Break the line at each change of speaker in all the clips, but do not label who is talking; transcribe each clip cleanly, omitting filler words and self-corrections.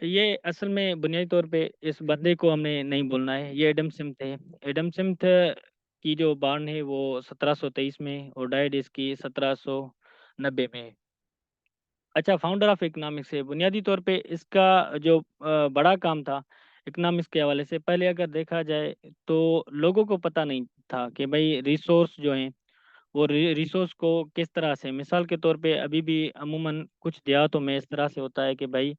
ये असल में बुनियादी तौर पे इस बंदे को हमने नहीं बोलना है। ये एडम स्मिथ है। एडम स्मिथ की जो बार्न है वो 1723 में और डाइड इसकी 1790 में। अच्छा, फाउंडर ऑफ इकोनॉमिक्स है। बुनियादी तौर पे इसका जो बड़ा काम था इकोनॉमिक्स के हवाले से, पहले अगर देखा जाए तो लोगों को पता नहीं था कि भाई रिसोर्स जो हैं वो रिसोर्स को किस तरह से, मिसाल के तौर पे अभी भी अमूमन कुछ देहातों में इस तरह से होता है कि भाई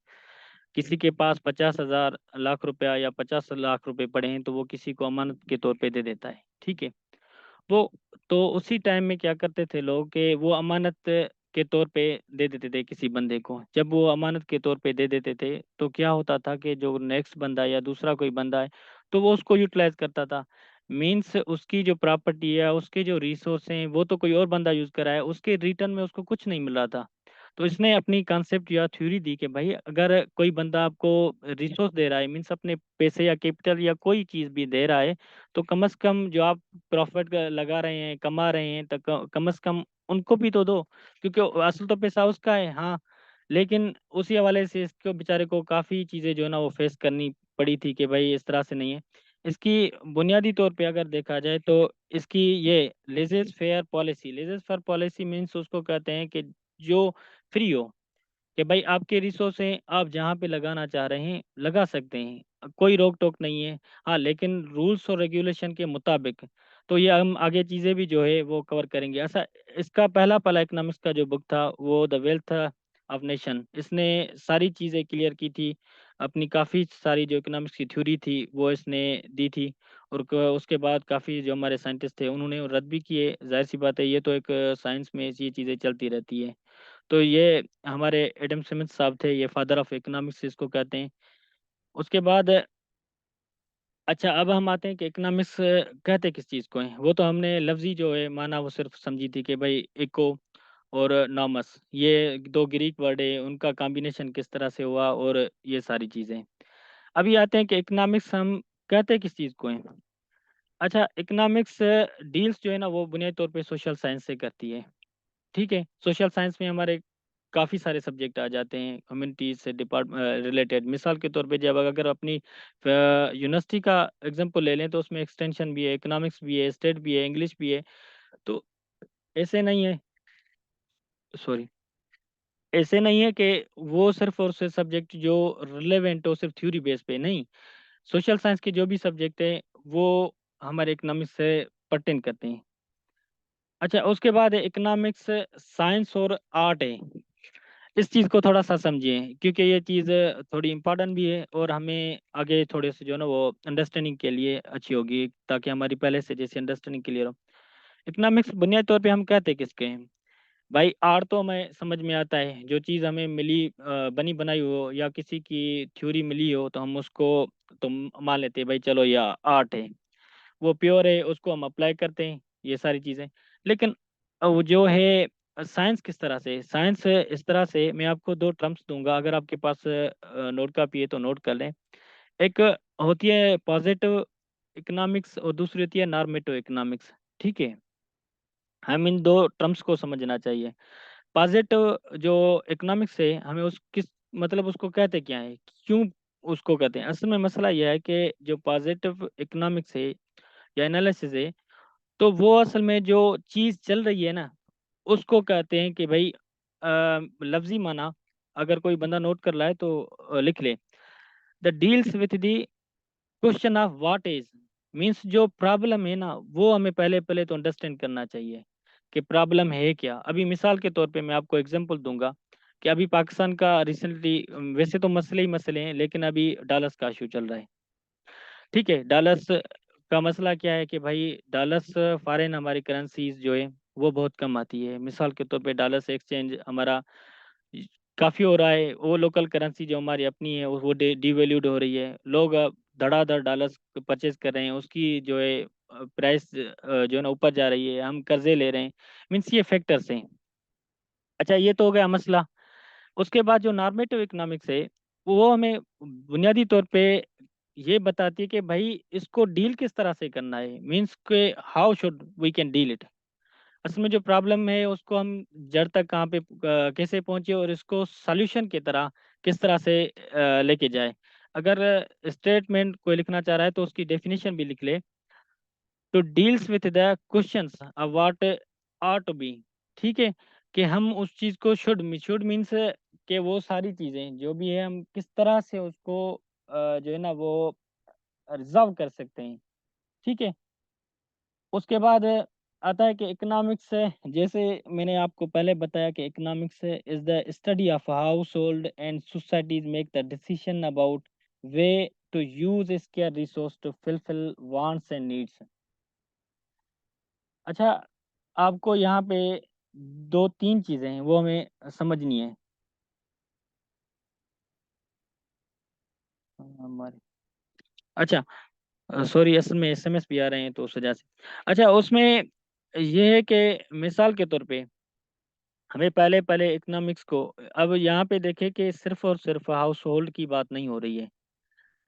किसी के पास 50,000 लाख रुपया या 50 लाख रुपए पड़े हैं तो वो किसी को अमानत के तौर पे दे देता है। ठीक है। वो तो उसी टाइम में क्या करते थे लोग कि वो अमानत के तौर पे दे देते थे किसी बंदे को। जब वो अमानत के तौर पे दे देते थे तो क्या होता था कि जो नेक्स्ट बंदा या दूसरा कोई बंदा है तो वो उसको यूटिलाइज करता था। मीन्स उसकी जो प्रॉपर्टी है, उसके जो रिसोर्स हैं, वो तो कोई और बंदा यूज कर रहा है, उसके रिटर्न में उसको कुछ नहीं मिल रहा था। तो इसने अपनी कॉन्सेप्ट या थ्योरी दी कि भाई अगर कोई बंदा आपको रिसोर्स दे रहा है, मीन्स अपने पैसे या कैपिटल या कोई चीज भी दे रहा है, तो कम से कम जो आप प्रॉफिट लगा रहे हैं, कमा रहे हैं, तो कम से कम उनको भी तो दो, क्योंकि असल तो पैसा उसका है। हाँ, लेकिन उसी हवाले से इसको बेचारे को काफ़ी चीज़ें जो है ना वो फेस करनी पड़ी थी कि भाई इस तरह से नहीं है। इसकी बुनियादी तौर पे अगर देखा जाए तो इसकी ये laissez fair policy, laissez fair policy means उसको कहते हैं कि जो फ्री हो, कि भाई आपके रिसोर्स हैं, आप जहाँ पे लगाना चाह रहे हैं लगा सकते हैं, कोई रोक टोक नहीं है। हाँ, लेकिन रूल्स और रेगुलेशन के मुताबिक। तो ये हम आगे चीज़ें भी जो है वो कवर करेंगे। ऐसा इसका पहला पहला इकोनॉमिक्स का जो बुक था वो द वेल्थ ऑफ नेशन, इसने सारी चीज़ें क्लियर की थी। अपनी काफ़ी सारी जो इकोनॉमिक्स की थ्योरी थी वो इसने दी थी। और उसके बाद काफ़ी जो हमारे साइंटिस्ट थे उन्होंने रद्द भी किए। जाहिर सी बात है, ये तो एक साइंस में ये चीज़ें चलती रहती है। तो ये हमारे एडम स्मिथ साहब थे, ये फादर ऑफ इकोनॉमिक्स इसको कहते हैं। उसके बाद अच्छा, अब हम आते हैं कि इकोनॉमिक्स कहते किस चीज़ को है। वो तो हमने लफ्जी जो है माना वो सिर्फ समझी थी कि भाई इको और नॉमस, ये दो ग्रीक वर्ड है, उनका कॉम्बिनेशन किस तरह से हुआ और ये सारी चीज़ें। अभी आते हैं कि इकोनॉमिक्स हम कहते किस चीज़ को है। अच्छा, इकोनॉमिक्स डील्स जो है ना वो बुनियादी तौर पे सोशल साइंस से करती है। ठीक है। सोशल साइंस में हमारे काफ़ी सारे सब्जेक्ट आ जाते हैं ह्यूमैनिटीज से डिपार्ट रिलेटेड। मिसाल के तौर पे जब अगर अपनी यूनिवर्सिटी का एग्जांपल ले लें तो उसमें एक्सटेंशन भी है, इकोनॉमिक्स भी है, स्टेट भी है, इंग्लिश भी है। तो ऐसे नहीं है, सॉरी, ऐसे नहीं है कि वो सिर्फ और सिर्फ सब्जेक्ट जो रिलेवेंट हो सिर्फ थ्योरी बेस पे नहीं। सोशल साइंस के जो भी सब्जेक्ट है वो हमारे इकोनॉमिक्स से पर्टेन करते हैं। अच्छा, उसके बाद इकोनॉमिक्स साइंस और आर्ट है। इस चीज़ को थोड़ा सा समझिए क्योंकि ये चीज़ थोड़ी इम्पोर्टेंट भी है और हमें आगे थोड़े से जो है ना वो अंडरस्टैंडिंग के लिए अच्छी होगी, ताकि हमारी पहले से जैसे अंडरस्टैंडिंग क्लियर हो। इकोनॉमिक्स बुनियादी तौर पे हम कहते किसके हैं। भाई आर्ट तो हमें समझ में आता है, जो चीज़ हमें मिली बनी बनाई हो या किसी की थ्योरी मिली हो तो हम उसको तो मान लेते हैं भाई चलो या आर्ट है, वो प्योर है, उसको हम अप्लाई करते हैं, ये सारी चीज़ें। लेकिन वो जो है साइंस किस तरह से, साइंस इस तरह से, मैं आपको दो टर्म्स दूंगा, अगर आपके पास नोट कॉपी है तो नोट कर लें। एक होती है पॉजिटिव इकोनॉमिक्स और दूसरी होती है नॉर्मेटिव इकोनॉमिक्स। ठीक है। हम इन दो टर्म्स को समझना चाहिए। पॉजिटिव जो इकोनॉमिक्स है हमें उस किस मतलब उसको कहते क्या है, क्यों उसको कहते हैं। असल में मसला यह है कि जो पॉजिटिव इकोनॉमिक्स है या एनालिसिस है, तो वो असल में जो चीज़ चल रही है ना उसको कहते हैं कि भाई लफ्जी माना, अगर कोई बंदा नोट कर रहा है तो लिख ले। The deals with the question of what is, means जो प्रॉब्लम है ना वो हमें पहले पहले तो अंडरस्टैंड करना चाहिए कि प्रॉब्लम है क्या। अभी मिसाल के तौर पे मैं आपको एग्जांपल दूंगा कि अभी पाकिस्तान का रिसेंटली, वैसे तो मसले ही मसले हैं, लेकिन अभी डॉलर्स का इशू चल रहा है। ठीक है। डॉलर्स का मसला क्या है कि भाई डॉलर्स फॉरेन हमारी करेंसीज जो है वो बहुत कम आती है। मिसाल के तौर पे डॉलर से एक्सचेंज हमारा काफ़ी हो रहा है, वो लोकल करेंसी जो हमारी अपनी है वो डिवैल्यूड हो रही है। लोग अब धड़ाधड़ डॉलर्स परचेज कर रहे हैं, उसकी जो है प्राइस जो है ना ऊपर जा रही है, हम कर्जे ले रहे हैं। मीन्स ये फैक्टर्स हैं। अच्छा, ये तो हो गया मसला। उसके बाद जो नॉर्मेटिव इकोनॉमिक्स है वो हमें बुनियादी तौर पे ये बताती है कि भाई इसको डील किस तरह से करना है, मीन्स के how should we can deal it. असल में जो प्रॉब्लम है उसको हम जड़ तक कहाँ पे कैसे पहुंचे और इसको सॉल्यूशन की तरह किस तरह से लेके जाए। अगर स्टेटमेंट कोई लिखना चाह रहा है तो उसकी डेफिनेशन भी लिख ले। तो deals with the questions what are to be, ठीक है, कि हम उस चीज को शुड मीन्स कि वो सारी चीजें जो भी है हम किस तरह से उसको जो है ना वो रिजर्व कर सकते हैं, ठीक है। उसके बाद आता है कि इकोनॉमिक्स है, जैसे मैंने आपको पहले बताया कि economics is the study of household and societies make the decision about way to use scarce resource to fulfil wants and needs. अच्छा, आपको यहाँ पे दो तीन चीजें हैं वो हमें समझनी है हमारे। अच्छा, सॉरी, असल में एसएमएस भी आ रहे हैं तो उस वजह से। अच्छा, उसमें ये है कि मिसाल के तौर पे हमें पहले पहले इकोनॉमिक्स को, अब यहाँ पे देखें कि सिर्फ और सिर्फ हाउस होल्ड की बात नहीं हो रही है।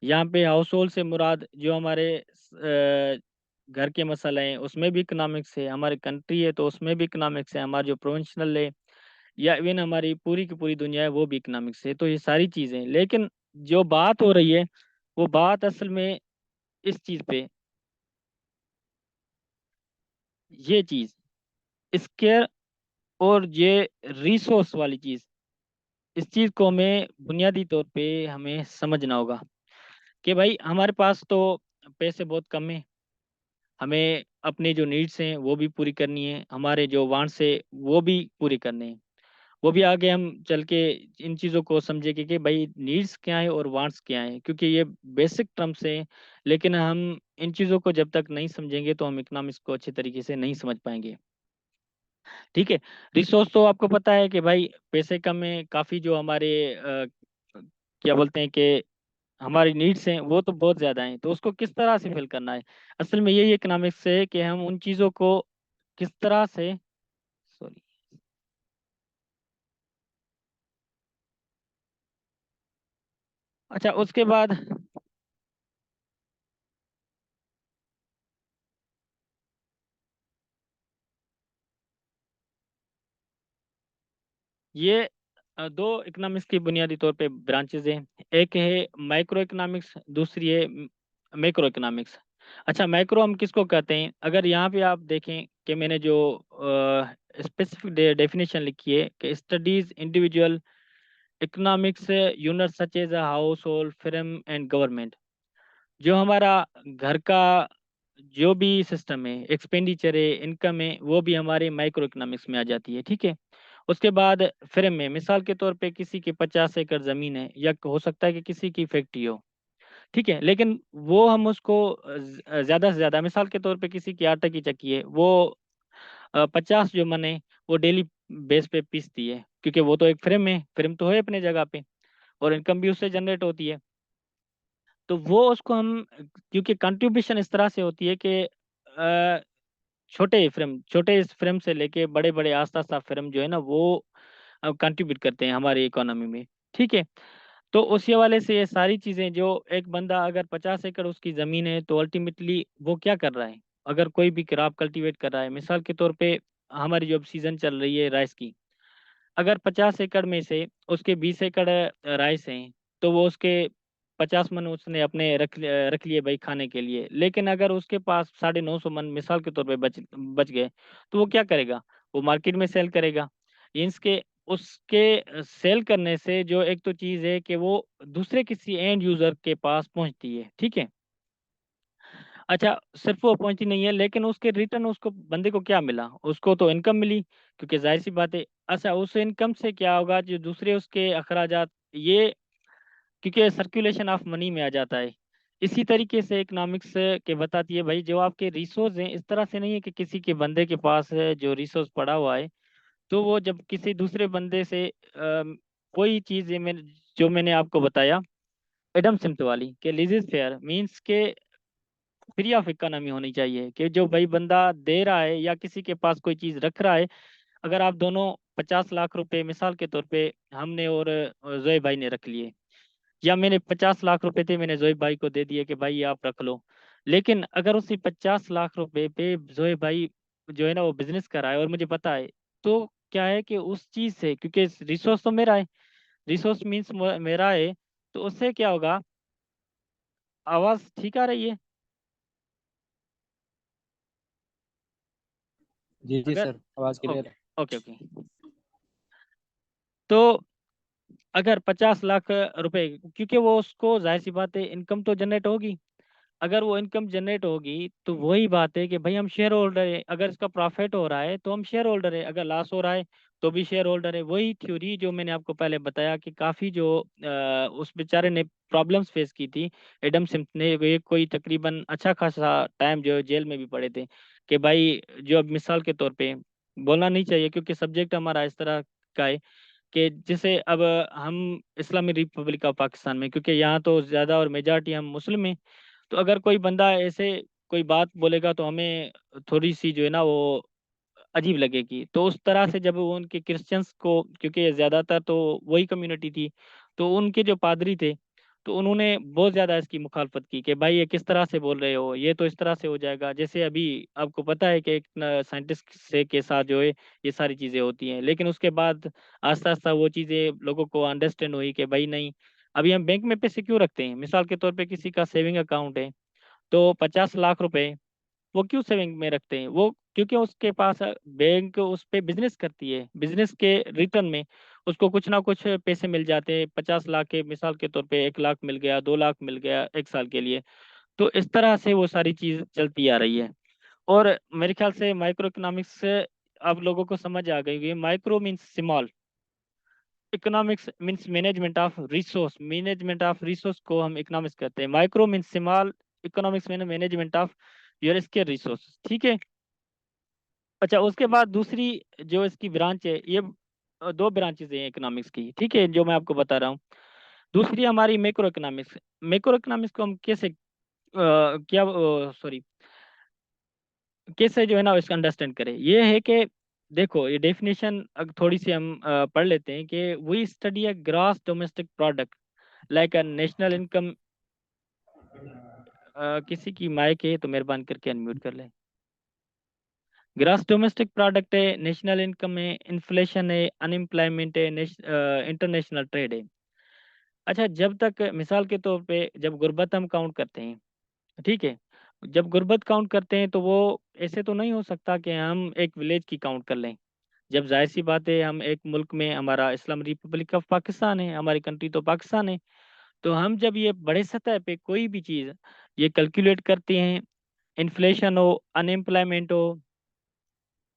यहाँ पे हाउस होल्ड से मुराद जो हमारे घर के मसले हैं उसमें भी इकोनॉमिक्स है, हमारी कंट्री है तो उसमें भी इकोनॉमिक्स है, हमारे जो प्रोविंशनल है या इवन हमारी पूरी की पूरी दुनिया है वो भी इकोनॉमिक्स है। तो ये सारी चीज़ें हैं, लेकिन जो बात हो रही है वो बात असल में इस चीज़ पे, ये चीज़ स्केयर और ये रिसोर्स वाली चीज़, इस चीज़ को हमें बुनियादी तौर पे हमें समझना होगा कि भाई हमारे पास तो पैसे बहुत कम है, हमें अपने जो नीड्स हैं वो भी पूरी करनी है, हमारे जो वांट्स है वो भी पूरी करने हैं। वो भी आगे हम चल के इन चीज़ों को समझेंगे कि भाई नीड्स क्या है और वांट्स क्या है, क्योंकि ये बेसिक टर्म्स हैं। लेकिन हम इन चीज़ों को जब तक नहीं समझेंगे तो हम इकोनॉमिक्स को अच्छे तरीके से नहीं समझ पाएंगे, ठीक है। रिसोर्स तो आपको पता है कि भाई पैसे कम है, काफ़ी जो हमारे क्या बोलते हैं कि हमारी नीड्स हैं वो तो बहुत ज़्यादा हैं, तो उसको किस तरह से फिल करना है। असल में यही इकोनॉमिक्स है कि हम उन चीज़ों को किस तरह से, सॉरी, अच्छा उसके बाद ये दो इकोनॉमिक्स की बुनियादी तौर पे ब्रांचेज हैं। एक है माइक्रो इकोनॉमिक्स, दूसरी है मैक्रो इकोनॉमिक्स। अच्छा, माइक्रो हम किसको कहते हैं, अगर यहाँ पे आप देखें कि मैंने जो स्पेसिफिक डेफिनेशन लिखी है कि studies individual economics unit such as household firm and government. जो हमारा घर का जो भी सिस्टम है, एक्सपेंडिचर है, इनकम है, वो भी हमारे माइक्रो इकोनॉमिक्स में आ जाती है, ठीक है। उसके बाद फ्रेम में मिसाल के तौर पे किसी की 50 एकड़ जमीन है या हो सकता है कि किसी की फैक्ट्री हो, ठीक है, लेकिन वो हम उसको ज्यादा से ज्यादा, मिसाल के तौर पे किसी की आटा की चक्की है, वो 50 जो मन है वो डेली बेस पे पीसती है, क्योंकि वो तो एक फ्रेम है, फ्रेम तो है अपने जगह पे और इनकम भी उससे जनरेट होती है। तो वो उसको हम, क्योंकि कंट्रीब्यूशन इस तरह से होती है कि छोटे इस फ्रेम से लेके बड़े बड़े आस्ता आस्ता फ्रेम जो है ना वो कंट्रीब्यूट करते हैं हमारी इकोनॉमी में, ठीक है। तो उसी हवाले से ये सारी चीज़ें, जो एक बंदा अगर 50 एकड़ उसकी ज़मीन है तो अल्टीमेटली वो क्या कर रहा है, अगर कोई भी क्रॉप कल्टीवेट कर रहा है, मिसाल के तौर पे हमारी जो सीज़न चल रही है राइस की, अगर 50 एकड़ में से उसके 20 एकड़ राइस हैं, तो वो उसके 50 मन उसने अपने रख लिए भाई खाने के लिए। लेकिन अगर उसके पास 950 मन मिसाल के तौर पे बच बच गए, तो वो क्या करेगा, वो मार्केट में सेल करेगा। इसके उसके सेल करने से जो एक तो चीज़ है कि वो दूसरे किसी एंड यूज़र के पास पहुंचती है, ठीक है। अच्छा, सिर्फ वो पहुंची नहीं है, लेकिन उसके रिटर्न उसको बंदे को क्या मिला, उसको तो इनकम मिली, क्योंकि जाहिर सी बात है। अच्छा, उस इनकम से क्या होगा, जो दूसरे उसके अखराजात, ये क्योंकि सर्कुलेशन ऑफ मनी में आ जाता है। इसी तरीके से इकोनॉमिक्स के बताती है भाई जो आपके रिसोर्स हैं, इस तरह से नहीं है कि किसी के बंदे के पास है जो रिसोर्स पड़ा हुआ है, तो वो जब किसी दूसरे बंदे से कोई चीज़ जो मैंने आपको बताया एडम स्मिथ वाली कि लीजिस फेयर मींस के फ्री ऑफ इकोनॉमी होनी चाहिए, कि जो भाई बंदा दे रहा है या किसी के पास कोई चीज़ रख रहा है, अगर आप दोनों 50 लाख रुपए मिसाल के तौर पे हमने और जोए भाई ने रख लिए, या मैंने 50 लाख रुपए थे मैंने जोए भाई को दे दिए कि भाई ये आप रख लो, लेकिन अगर उसी 50 लाख रुपए पे जोए भाई जो है ना वो बिजनेस कर रहा है और मुझे पता है, तो क्या है कि उस चीज से, क्योंकि रिसोर्स तो मेरा है, रिसोर्स मीन्स मेरा है, तो उससे क्या होगा, आवाज ठीक आ रही है?
जी जी
अगर
सर, आवाज़ क्लियर
ओके
है।
ओके ओके, तो अगर 50 लाख रुपए, क्योंकि वो उसको जाहिर सी बात है इनकम तो जनरेट होगी, अगर वो इनकम जनरेट होगी तो वही बात है कि भाई हम शेयर होल्डर है, अगर इसका प्रॉफिट हो रहा है तो हम शेयर होल्डर है, अगर लॉस हो रहा है तो भी शेयर होल्डर है। वही थ्योरी जो मैंने आपको पहले बताया कि काफ़ी जो उस बेचारे ने प्रॉब्लम्स फेस की थी, एडम स्मिथ ने, ये कोई तकरीबन अच्छा खासा टाइम जो है जेल में भी पड़े थे, कि भाई जो अब मिसाल के तौर पे बोलना नहीं चाहिए क्योंकि सब्जेक्ट हमारा इस तरह का है कि जैसे अब हम इस्लामी रिपब्लिक ऑफ पाकिस्तान में, क्योंकि यहाँ तो ज़्यादा और मेजॉरिटी हम मुस्लिम हैं, तो अगर कोई बंदा ऐसे कोई बात बोलेगा तो हमें थोड़ी सी जो है ना वो अजीब लगेगी। तो उस तरह से जब वो उनके क्रिश्चियंस को, क्योंकि ज़्यादातर तो वही कम्युनिटी थी, तो उनके जो पादरी थे तो उन्होंने बहुत ज़्यादा इसकी मुखालफत की कि भाई ये किस तरह से बोल रहे हो, ये तो इस तरह से हो जाएगा। जैसे अभी आपको पता है कि एक साइंटिस्ट से के साथ जो है ये सारी चीज़ें होती हैं, लेकिन उसके बाद आस्ता आस्ता वो चीज़ें लोगों को अंडरस्टैंड हुई कि भाई नहीं, अभी हम बैंक में पैसे क्यों रखते हैं? मिसाल के तौर पे किसी का सेविंग अकाउंट है, तो 50 लाख रुपए वो क्यों सेविंग में रखते हैं? वो क्योंकि उसके पास बैंक उस पे बिजनेस करती है, बिजनेस के रिटर्न में उसको कुछ ना कुछ पैसे मिल जाते हैं। 50 लाख के मिसाल के तौर पे 1 लाख मिल गया, 2 लाख मिल गया 1 साल के लिए। तो इस तरह से वो सारी चीज चलती आ रही है। और मेरे ख्याल से माइक्रो इकोनॉमिक्स से आप लोगों को समझ आ गई होगी। Micro means small, economics means management of resource, management of resource को हम इकोनॉमिक्स कहते हैं। माइक्रो मीन्स स्मॉल, इकोनॉमिक्स में management of your scale resource, ठीक है। अच्छा, उसके बाद दूसरी जो इसकी ब्रांच है, ये दो ब्रांचेज हैं इकोनॉमिक्स की, ठीक है, जो मैं आपको बता रहा हूँ। दूसरी हमारी मैक्रो इकोनॉमिक्स। मैक्रो इकोनॉमिक्स को हम कैसे क्या सॉरी कैसे जो है ना इसका अंडरस्टैंड करें, ये है कि देखो ये डेफिनेशन थोड़ी सी हम पढ़ लेते हैं कि we study a gross domestic product like a national income. किसी की माइक है तो मेहरबानी करके अनम्यूट कर लें। ग्रॉस डोमेस्टिक प्रोडक्ट है, नेशनल इनकम है, इन्फ्लेशन है, अनएम्प्लॉयमेंट है, इंटरनेशनल ट्रेड है। अच्छा, जब तक मिसाल के तौर पे जब गुर्बत हम काउंट करते हैं, ठीक है, जब गुर्बत काउंट करते हैं तो वो ऐसे तो नहीं हो सकता कि हम एक विलेज की काउंट कर लें। जब जाहिर सी बात है हम एक मुल्क में, हमारा इस्लाम रिपब्लिक ऑफ पाकिस्तान है, हमारी कंट्री तो पाकिस्तान है, तो हम जब ये बड़े सतह पे कोई भी चीज़ ये कैलकुलेट करते हैं, इन्फ्लेशन हो, अनएम्प्लॉयमेंट हो,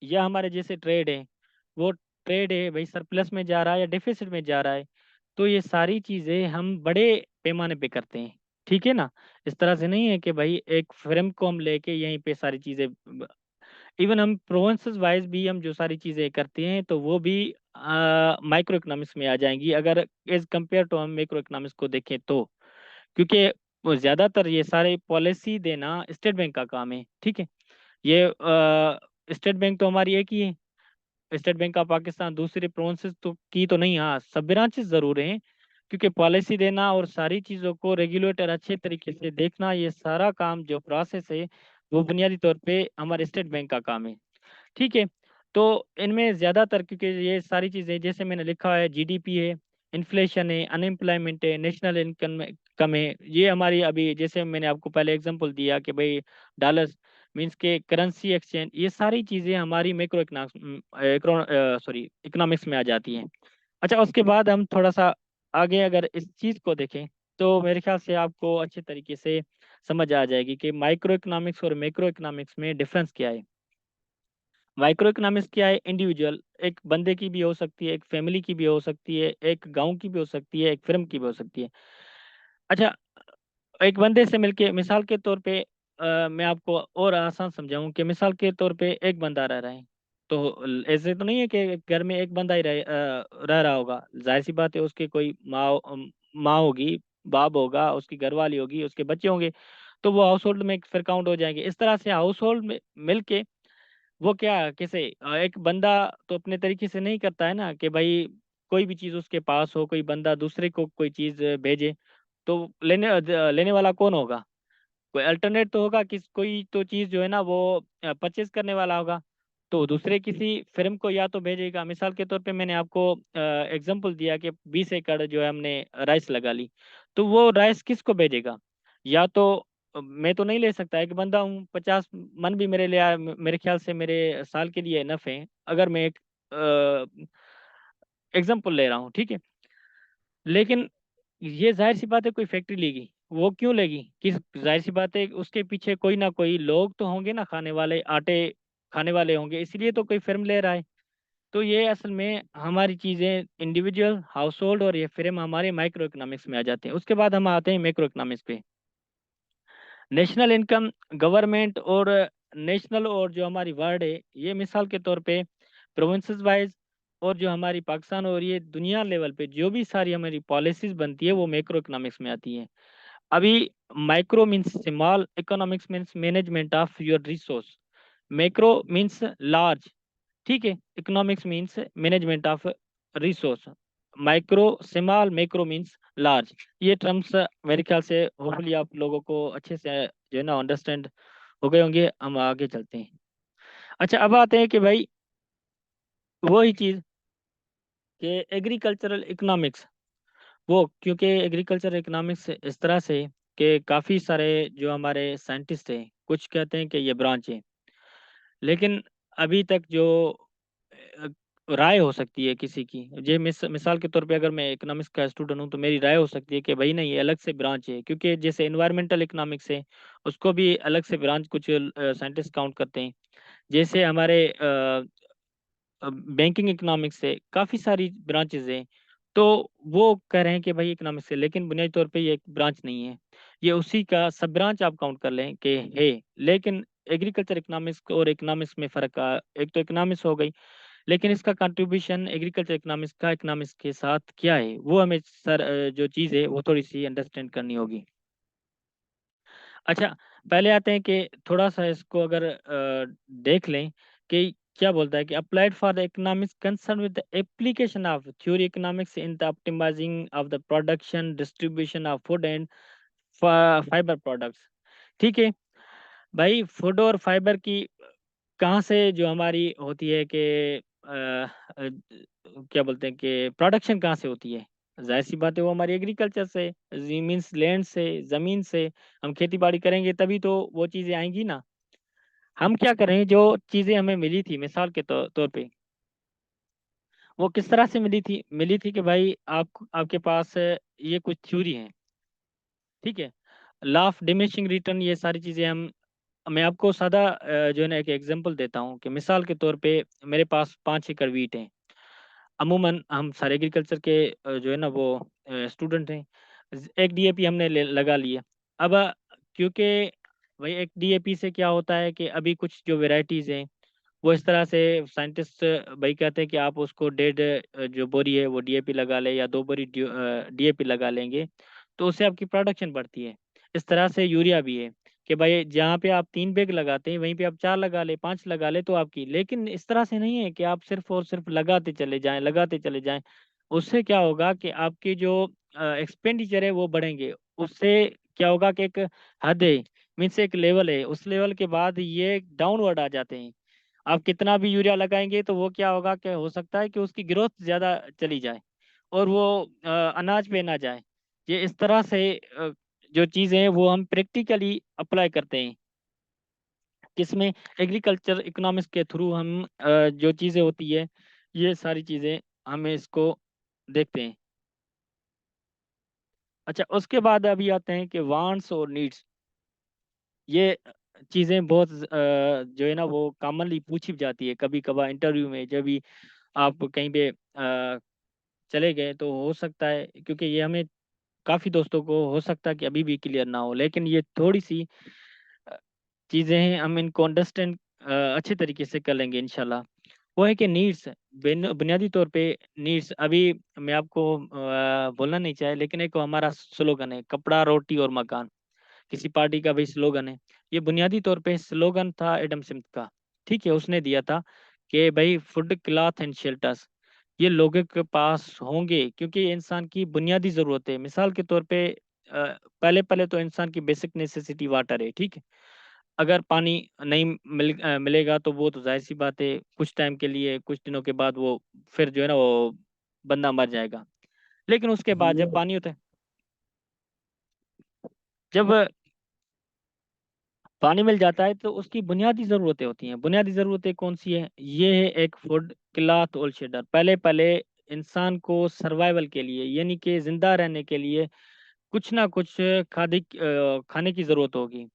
या हमारे जैसे ट्रेड है, वो ट्रेड है भाई सरप्लस में जा रहा है या डिफिसिट में जा रहा है, तो ये सारी चीज़ें हम बड़े पैमाने पे करते हैं, ठीक है ना। इस तरह से नहीं है कि भाई एक फ्रेम को हम लेके यहीं पे सारी चीज़ें, इवन हम प्रोविंसेस वाइज भी हम जो सारी चीज़ें करते हैं तो वो भी माइक्रो इकोनॉमिक्स में आ जाएंगी, अगर एज कम्पेयर टू हम मैक्रो इकोनॉमिक्स को देखें तो। क्योंकि वो ज़्यादातर ये सारे पॉलिसी देना स्टेट बैंक का काम है, ठीक है। ये स्टेट बैंक तो हमारी एक ही है, स्टेट बैंक ऑफ पाकिस्तान, दूसरे प्रोविंसेस तो की तो नहीं, हाँ सब ब्रांचेस जरूर हैं, क्योंकि पॉलिसी देना और सारी चीज़ों को रेगुलेटर अच्छे तरीके से देखना, ये सारा काम जो प्रोसेस है वो बुनियादी तौर पे हमारे स्टेट बैंक का काम है, ठीक है। तो इनमें ज़्यादातर, क्योंकि ये सारी चीज़ें जैसे मैंने लिखा है, जीडीपी है, इन्फ्लेशन है, अनएम्प्लॉयमेंट है, नेशनल इनकम कम है, ये हमारी अभी जैसे मैंने आपको पहले एग्जांपल दिया कि भाई डॉलर्स मींस के करेंसी एक्सचेंज, ये सारी चीज़ें हमारी मैक्रो सॉरी इकोनॉमिक्स में आ जाती हैं। अच्छा, उसके बाद हम थोड़ा सा आगे अगर इस चीज़ को देखें तो मेरे ख्याल से आपको अच्छे तरीके से समझ आ जाएगी कि माइक्रो इकोनॉमिक्स और मैक्रो इकोनॉमिक्स में डिफरेंस क्या है। माइक्रो इकोनॉमिक्स क्या है? इंडिविजुअल, एक बंदे की भी हो सकती है, एक फैमिली की भी हो सकती है, एक गांव की भी हो सकती है, एक फिल्म की भी हो सकती है। अच्छा, एक बंदे से मिलके मिसाल के तौर पे मैं आपको और आसान समझाऊं कि मिसाल के तौर पे एक बंदा रह रहा है, तो ऐसे तो नहीं है कि घर में एक बंदा ही रह रहा होगा, जाहिर सी बात है उसके कोई माँ होगी, बाप होगा, उसकी घरवाली होगी, उसके बच्चे होंगे, तो वो हाउस होल्ड में फिर काउंट हो जाएंगे। इस तरह से हाउस होल्ड में मिलके वो क्या कैसे एक बंदा तो अपने तरीके से नहीं करता है ना कि भाई कोई भी चीज़ उसके पास हो, कोई बंदा दूसरे को कोई चीज़ भेजे, तो लेने वाला कौन होगा? कोई अल्टरनेट तो होगा, किस कोई तो चीज़ जो है ना वो परचेज करने वाला होगा। तो दूसरे किसी फिल्म को या तो भेजेगा। मिसाल के तौर पे मैंने आपको एग्जांपल दिया कि 20 एकड़ जो है हमने राइस लगा ली, तो वो राइस किसको भेजेगा? या तो मैं तो नहीं ले सकता, एक बंदा हूँ, 50 मन भी मेरे लिए मेरे ख्याल से मेरे साल के लिए इनफ है, अगर मैं एक एग्जांपल ले रहा हूँ, ठीक है। लेकिन ये जाहिर सी बात है, कोई फैक्ट्री लेगी, वो क्यों लेगी? किस, जाहिर सी बात है उसके पीछे कोई ना कोई लोग तो होंगे ना, खाने वाले, आटे खाने वाले होंगे, इसलिए तो कोई फिल्म ले रहा है। तो ये असल में हमारी चीज़ें इंडिविजुअल, हाउस होल्ड और ये फिल्म हमारे माइक्रो इकोनॉमिक्स में आ जाते हैं। उसके बाद हम आते हैं मैक्रो इकोनॉमिक्स पे। नेशनल इनकम, गवर्नमेंट और नेशनल, और जो हमारी वर्ड है ये मिसाल के तौर पे प्रोविंसेस वाइज, और जो हमारी पाकिस्तान और ये दुनिया लेवल पे जो भी सारी हमारी पॉलिसीज बनती है वो मैक्रो इकोनॉमिक्स में आती है। अभी micro means small, economics means management of your resource, macro means large, ठीक है, economics means management of resource, micro small, macro means large. ये टर्म्स मेरे ख्याल से होपफुली आप लोगों को अच्छे से जो है ना अंडरस्टैंड हो गए होंगे। हम आगे चलते हैं। अच्छा, अब आते हैं कि भाई वही चीज़ कि एग्रीकल्चरल इकोनॉमिक्स, वो क्योंकि एग्रीकल्चरल इकोनॉमिक्स इस तरह से कि काफ़ी सारे जो हमारे साइंटिस्ट हैं, कुछ कहते हैं कि ये ब्रांच है, लेकिन अभी तक जो अ, राय हो सकती है किसी की, ये मिसाल के तौर पे अगर मैं इकोनॉमिक्स का स्टूडेंट हूँ तो मेरी राय हो सकती है कि भाई नहीं, ये अलग से ब्रांच है, क्योंकि जैसे इन्वायरमेंटल इकोनॉमिक्स है उसको भी अलग से ब्रांच कुछ साइंटिस्ट काउंट करते हैं। जैसे हमारे बैंकिंग इकोनॉमिक्स से काफ़ी सारी ब्रांचेज हैं, तो वो कह रहे हैं कि भाई इकोनॉमिक्स है, लेकिन बुनियादी तौर पे ये एक ब्रांच नहीं है, ये उसी का सब ब्रांच आप काउंट कर लें कि है। लेकिन एग्रीकल्चर इकोनॉमिक्स और इकोनॉमिक्स में फ़र्क एक तो इकोनॉमिक्स हो गई, लेकिन इसका कंट्रीब्यूशन एग्रीकल्चर इकोनॉमिक्स का इकोनॉमिक्स के साथ क्या है, वो हमें सर जो चीज़ है वो थोड़ी सी अंडरस्टैंड करनी होगी। अच्छा, पहले आते हैं कि थोड़ा सा इसको अगर देख लें कि क्या बोलता है कि applied for the economics concern with the application of theory economics in the optimising of the production distribution of food and fibre products, ठीक है। भाई फूड और फाइबर की कहाँ से जो हमारी होती है कि क्या बोलते हैं कि प्रोडक्शन कहाँ से होती है? जाहिर सी बात है वो हमारी एग्रीकल्चर से, मीन्स लैंड से, ज़मीन से। हम खेती बाड़ी करेंगे तभी तो वो चीज़ें आएंगी ना। हम क्या करें, जो चीज़ें हमें मिली थी मिसाल के तौर पे, वो किस तरह से मिली थी कि भाई आपके पास ये कुछ थ्योरी है, ठीक है, लॉ ऑफ डिमिनिशिंग रिटर्न, ये सारी चीज़ें हम, मैं आपको सादा जो है ना एक एग्जांपल देता हूँ कि मिसाल के तौर पे मेरे पास 5 एकड़ वीट है। अमूमन हम सारे एग्रीकल्चर के जो है ना वो स्टूडेंट हैं। एक डीएपी हमने लगा लिया। अब क्योंकि भाई एक डीएपी से क्या होता है कि अभी कुछ जो वेराइटीज़ हैं वो इस तरह से साइंटिस्ट भाई कहते हैं कि आप उसको 1.5 जो बोरी है वो डीएपी लगा ले, या 2 बोरी डीएपी लगा लेंगे तो उससे आपकी प्रोडक्शन बढ़ती है। इस तरह से यूरिया भी है कि भाई जहाँ पे आप 3 बैग लगाते हैं वहीं पे आप 4 लगा ले, 5 लगा ले तो आपकी, लेकिन इस तरह से नहीं है कि आप सिर्फ और सिर्फ लगाते चले जाएं। उससे क्या होगा कि आपकी जो एक्सपेंडिचर है वो बढ़ेंगे। उससे क्या होगा कि एक हद है, मीन्स एक लेवल है, उस लेवल के बाद ये डाउनवर्ड आ जाते हैं। आप कितना भी यूरिया लगाएंगे तो वो क्या होगा कि हो सकता है कि उसकी ग्रोथ ज़्यादा चली जाए और वो अनाज पे ना जाए। ये इस तरह से जो चीज़ें हैं वो हम प्रैक्टिकली अप्लाई करते हैं, किसमें, एग्रीकल्चर इकोनॉमिक्स के थ्रू हम जो चीज़ें होती है ये सारी चीज़ें हमें इसको देखते हैं। अच्छा, उसके बाद अभी आते हैं कि वांट्स और नीड्स। ये चीज़ें बहुत जो है ना वो कॉमनली पूछी जाती है कभी कभार इंटरव्यू में, जब भी आप कहीं पे चले गए तो हो सकता है, क्योंकि ये हमें काफ़ी दोस्तों को हो सकता है कि अभी भी क्लियर ना हो, लेकिन ये थोड़ी सी अ, चीज़ें हैं, हम इनको अंडरस्टैंड अच्छे तरीके से कर लेंगे इंशाल्लाह। वो है कि नीड्स, बुनियादी तौर पे नीड्स, अभी मैं आपको बोलना नहीं चाहे, लेकिन एक हमारा स्लोगन है, कपड़ा रोटी और मकान, किसी पार्टी का भी स्लोगन है। ये बुनियादी तौर पे स्लोगन था एडम स्मिथ का, ठीक है, उसने दिया था कि भाई फूड, क्लॉथ एंड शेल्टर्स ये लोगों के पास होंगे, क्योंकि ये इंसान की बुनियादी ज़रूरत है। मिसाल के तौर पे पहले पहले तो इंसान की बेसिक नेसेसिटी वाटर है, ठीक है। अगर पानी नहीं मिलेगा तो वो तो जाहिर सी बात है, कुछ टाइम के लिए, कुछ दिनों के बाद वो फिर जो है ना वो बंदा मर जाएगा। लेकिन उसके बाद जब पानी होता है, जब पानी मिल जाता है तो उसकी बुनियादी ज़रूरतें होती हैं। बुनियादी ज़रूरतें कौन सी है? ये है एक फूड, क्लॉथ और शेल्टर। पहले पहले इंसान को सर्वाइवल के लिए, यानी कि ज़िंदा रहने के लिए कुछ ना कुछ खाने की ज़रूरत होगी।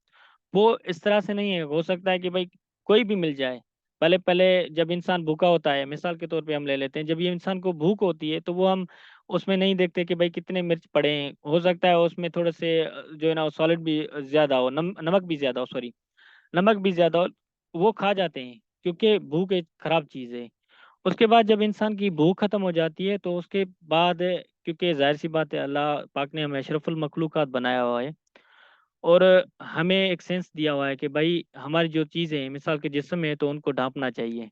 वो इस तरह से नहीं है, हो सकता है कि भाई कोई भी मिल जाए। पहले पहले जब इंसान भूखा होता है, मिसाल के तौर पे हम ले लेते हैं, जब ये इंसान को भूख होती है तो वो हम उसमें नहीं देखते कि भाई कितने मिर्च पड़े हैं। हो सकता है उसमें थोड़े से जो है ना सॉलिड भी ज़्यादा हो, नमक भी ज़्यादा हो, सॉरी, नमक भी ज़्यादा हो, वो खा जाते हैं क्योंकि भूख एक खराब चीज़ है। उसके बाद जब इंसान की भूख खत्म हो जाती है तो उसके बाद, क्योंकि जाहिर सी बात है अल्लाह पाक ने हमें अशरफुल मखलूक़ात बनाया हुआ है और हमें एक सेंस दिया हुआ है कि भाई हमारी जो चीज़ें हैं, मिसाल के जिस्म है तो उनको ढांपना चाहिए।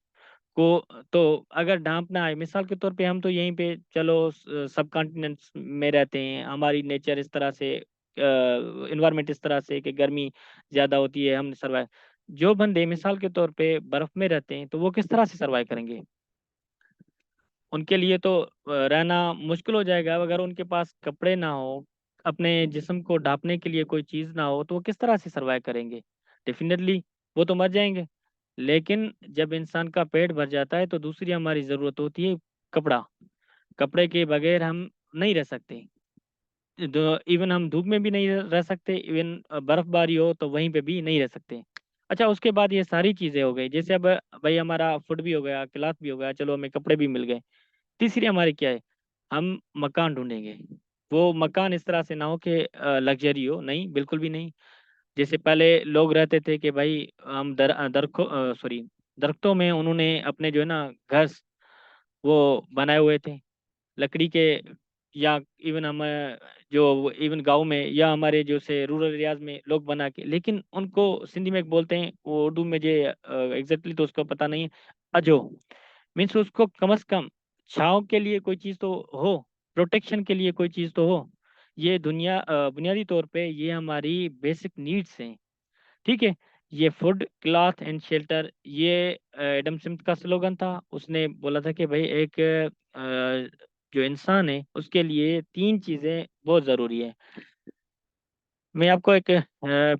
को तो अगर ढांपना है, मिसाल के तौर पे हम तो यहीं पे चलो सब कॉन्टिनेंट्स में रहते हैं, हमारी नेचर इस तरह से, इन्वायरमेंट इस तरह से कि गर्मी ज़्यादा होती है, हम सर्वाइव, जो बंदे मिसाल के तौर पे बर्फ़ में रहते हैं तो वो किस तरह से सर्वाइव करेंगे? उनके लिए तो रहना मुश्किल हो जाएगा। अगर उनके पास कपड़े ना हो, अपने जिस्म को ढाँपने के लिए कोई चीज़ ना हो, तो वो किस तरह से सर्वाइव करेंगे? डेफ़िनेटली वो तो मर जाएँगे। लेकिन जब इंसान का पेट भर जाता है, तो दूसरी हमारी ज़रूरत होती है कपड़ा। कपड़े के बगैर हम नहीं रह सकते। इवन हम धूप में भी नहीं रह सकते, इवन बर्फ़बारी हो तो वहीं पे भी नहीं रह सकते। अच्छा, उसके बाद ये सारी चीज़ें हो गई, जैसे अब भाई हमारा फूड भी हो गया, क्लॉथ भी हो गया, चलो हमें कपड़े भी मिल गए। तीसरी हमारी क्या है? हम मकान ढूँढेंगे। वो मकान इस तरह से ना हो कि लग्ज़री हो, नहीं, बिल्कुल भी नहीं। जैसे पहले लोग रहते थे कि भाई हम दरख्तों में उन्होंने अपने जो है ना घर वो बनाए हुए थे, लकड़ी के, या इवन हम जो इवन गाँव में या हमारे जैसे रूरल एरियाज़ में लोग बना के, लेकिन उनको सिंधी में बोलते हैं, वो उर्दू में मुझे एग्ज़ैक्टली तो उसका पता नहीं है, अजो। मीन्स उसको कम से कम छाँव के लिए कोई चीज़ तो हो, प्रोटेक्शन के लिए कोई चीज़ तो हो। ये बुनियादी तौर पे ये हमारी बेसिक नीड्स हैं, ठीक है? ये फूड, क्लॉथ एंड शेल्टर, ये एडम स्मिथ का स्लोगन था। उसने बोला था कि भई एक जो इंसान है उसके लिए 3 चीज़ें बहुत ज़रूरी है। मैं आपको एक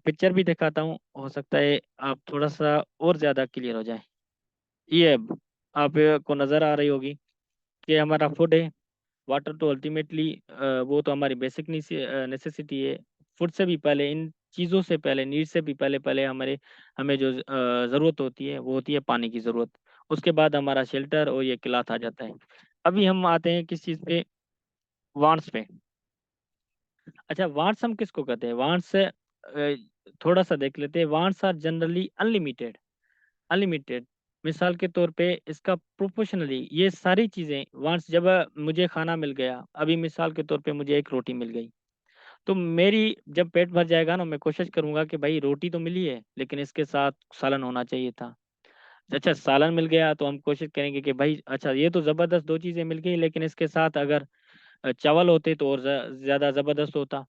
पिक्चर भी दिखाता हूँ, हो सकता है आप थोड़ा-सा और ज़्यादा क्लियर हो जाए। ये अब आपको नज़र आ रही होगी कि हमारा फूड है, वाटर तो अल्टीमेटली वो तो हमारी बेसिक नेसेसिटी है। फूड से भी पहले, इन चीज़ों से पहले, नीड से भी पहले हमें जो ज़रूरत होती है वो होती है पानी की ज़रूरत। उसके बाद हमारा शेल्टर और ये क्लॉथ आ जाता है। अभी हम आते हैं किस चीज़ पे? वांट्स पे। अच्छा, वांट्स हम किसको कहते हैं? वांट्स थोड़ा-सा देख लेते हैं। Wants are generally unlimited, unlimited. मिसाल के तौर पे इसका प्रोपोर्शनली ये सारी चीज़ें वांट्स, जब मुझे खाना मिल गया, अभी मिसाल के तौर पे मुझे एक रोटी मिल गई, तो मेरी जब पेट भर जाएगा ना, मैं कोशिश करूँगा कि भाई रोटी तो मिली है, लेकिन इसके साथ सालन होना चाहिए था। अच्छा, सालन मिल गया तो हम कोशिश करेंगे कि भाई अच्छा ये तो ज़बरदस्त 2 चीज़ें मिल गई, लेकिन इसके साथ अगर चावल होते तो और ज़्यादा ज़बरदस्त होता।